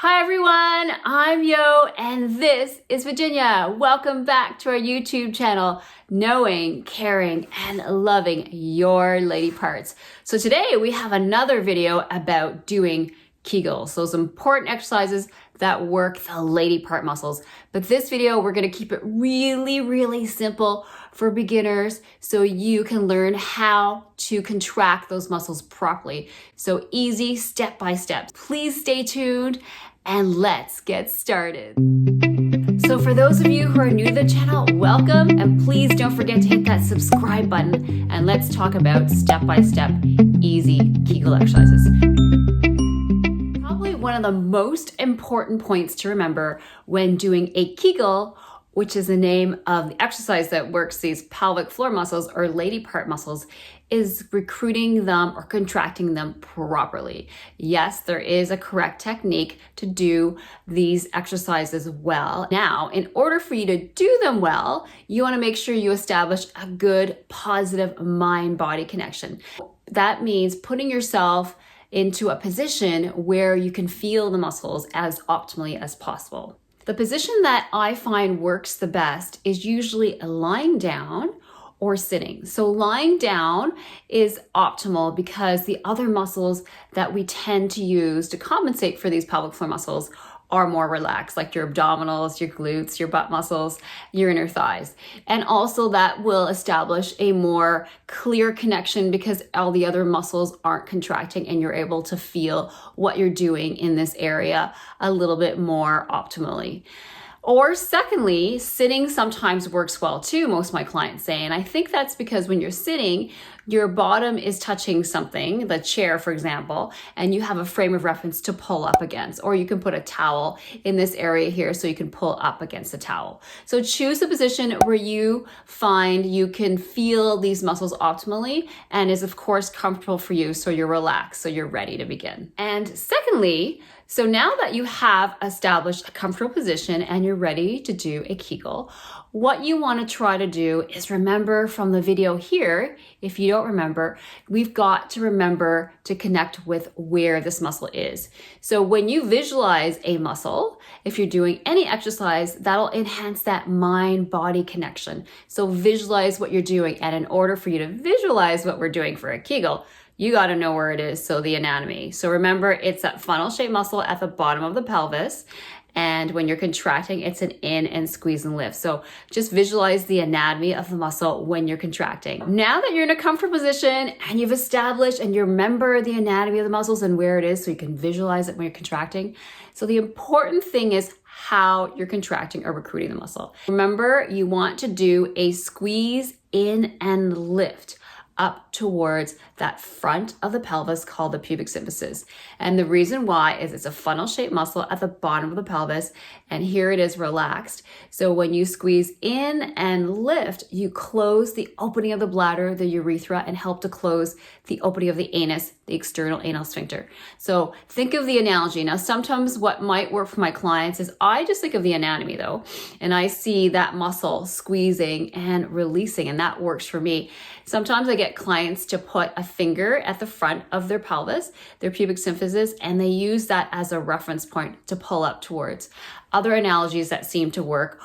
Hi everyone, I'm Yo and this is Virginia. Welcome back to our YouTube channel, knowing, caring, and loving your lady parts. So today we have another video about doing Kegels, those important exercises that work the lady part muscles. But this video, we're gonna keep it really simple for beginners so you can learn how to contract those muscles properly. So easy, step by step. Please stay tuned and let's get started. So for those of you who are new to the channel, welcome, and please don't forget to hit that subscribe button and let's talk about step-by-step easy Kegel exercises. Probably one of the most important points to remember when doing a Kegel, which is the name of the exercise that works these pelvic floor muscles or lady part muscles, is recruiting them or contracting them properly. Yes, there is a correct technique to do these exercises well. Now, in order for you to do them well, you want to make sure you establish a good, positive mind-body connection. That means putting yourself into a position where you can feel the muscles as optimally as possible. The position that I find works the best is usually lying down or sitting. So lying down is optimal because the other muscles that we tend to use to compensate for these pelvic floor muscles are more relaxed, like your abdominals, your glutes, your butt muscles, your inner thighs. And also that will establish a more clear connection because all the other muscles aren't contracting and you're able to feel what you're doing in this area a little bit more optimally. Or secondly, sitting sometimes works well too, most of my clients say. And I think that's because when you're sitting, your bottom is touching something, the chair, for example, and you have a frame of reference to pull up against, or you can put a towel in this area here so you can pull up against the towel. So choose a position where you find you can feel these muscles optimally and is of course comfortable for you so you're relaxed, so you're ready to begin. And secondly, so now that you have established a comfortable position and you're ready to do a Kegel, what you want to try to do is remember from the video here, if you don't remember, we've got to remember to connect with where this muscle is. So when you visualize a muscle, if you're doing any exercise, that'll enhance that mind-body connection. So visualize what you're doing, and in order for you to visualize what we're doing for a Kegel, you got to know where it is, so the anatomy. So remember, it's that funnel-shaped muscle at the bottom of the pelvis, and when you're contracting, it's an in and squeeze and lift. So just visualize the anatomy of the muscle when you're contracting. Now that you're in a comfortable position and you've established and you remember the anatomy of the muscles and where it is so you can visualize it when you're contracting. So the important thing is how you're contracting or recruiting the muscle. Remember, you want to do a squeeze in and lift up towards that front of the pelvis called the pubic symphysis. And the reason why is it's a funnel-shaped muscle at the bottom of the pelvis, and here it is relaxed. So when you squeeze in and lift, you close the opening of the bladder, the urethra, and help to close the opening of the anus, the external anal sphincter. So think of the analogy. Now, sometimes what might work for my clients is I just think of the anatomy though, and I see that muscle squeezing and releasing, and that works for me. Sometimes I get clients to put a finger at the front of their pelvis, their pubic symphysis, and they use that as a reference point to pull up towards. Other analogies that seem to work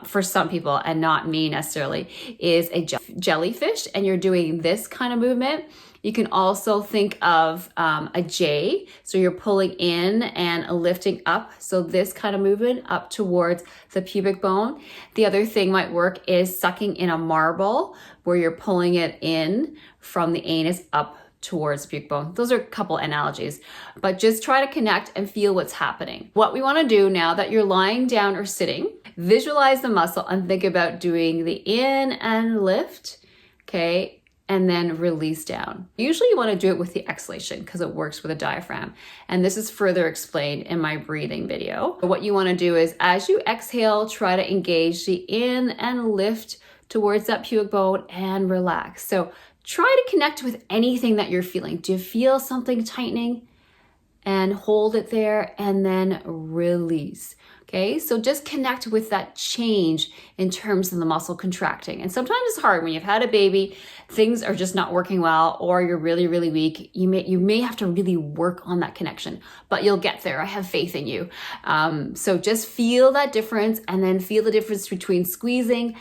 for some people, and not me necessarily, is a jellyfish, and you're doing this kind of movement. You can also think of a J, so you're pulling in and lifting up. So this kind of movement up towards the pubic bone. The other thing might work is sucking in a marble, where you're pulling it in from the anus up towards the pubic bone. Those are a couple analogies, but just try to connect and feel what's happening. What we want to do now that you're lying down or sitting, visualize the muscle and think about doing the in and lift, okay? And then release down. Usually you want to do it with the exhalation because it works with a diaphragm. And this is further explained in my breathing video. But what you want to do is as you exhale, try to engage the in and lift towards that pubic bone and relax. So try to connect with anything that you're feeling. Do you feel something tightening? and hold it there and then release. Okay, so just connect with that change in terms of the muscle contracting. And sometimes it's hard when you've had a baby, things are just not working well, or you're really, really weak. You may have to really work on that connection, but you'll get there. I have faith in you. So just feel that difference, and then feel the difference between squeezing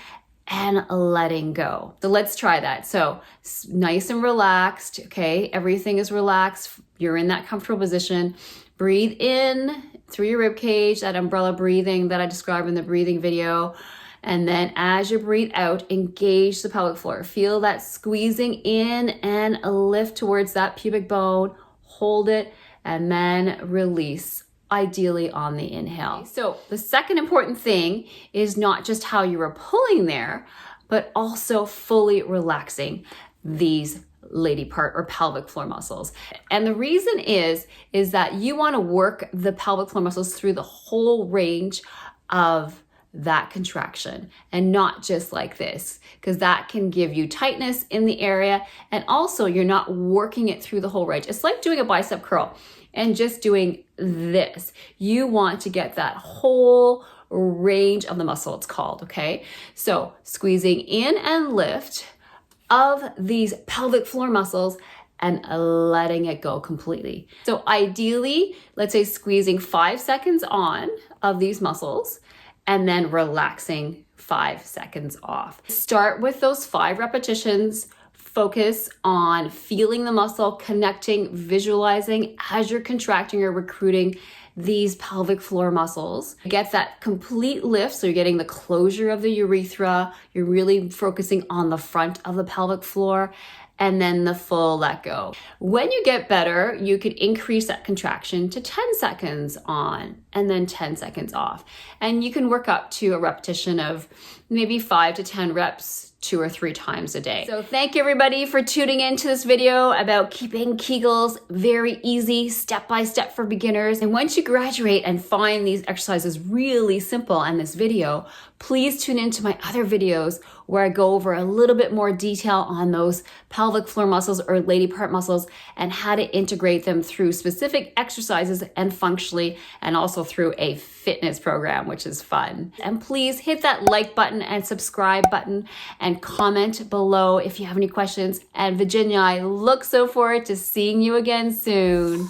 and letting go. So let's try that. So nice and relaxed, okay? Everything is relaxed. You're in that comfortable position. Breathe in through your rib cage, that umbrella breathing that I described in the breathing video. And then as you breathe out, engage the pelvic floor. Feel that squeezing in and lift towards that pubic bone. Hold it and then release, ideally on the inhale. So the second important thing is not just how you are pulling there, but also fully relaxing these lady part or pelvic floor muscles. And the reason is that you want to work the pelvic floor muscles through the whole range of that contraction, and not just like this, because that can give you tightness in the area, and also you're not working it through the whole range. It's like doing a bicep curl and just doing this. You want to get that whole range of the muscle, it's called, okay? So squeezing in and lift of these pelvic floor muscles and letting it go completely. So ideally, let's say squeezing 5 seconds on of these muscles and then relaxing 5 seconds off. Start with those 5 repetitions. Focus on feeling the muscle, connecting, visualizing as you're contracting or recruiting these pelvic floor muscles. Get that complete lift, so you're getting the closure of the urethra. You're really focusing on the front of the pelvic floor, and then the full let go. When you get better, you could increase that contraction to 10 seconds on and then 10 seconds off. And you can work up to a repetition of maybe 5 to 10 reps 2 or 3 times a day. So thank you everybody for tuning into this video about keeping Kegels very easy, step-by-step for beginners. And once you graduate and find these exercises really simple and this video, please tune into my other videos where I go over a little bit more detail on those pelvic floor muscles or lady part muscles and how to integrate them through specific exercises and functionally, and also through a fitness program, which is fun. And please hit that like button and subscribe button and comment below if you have any questions. And Virginia, I look so forward to seeing you again soon.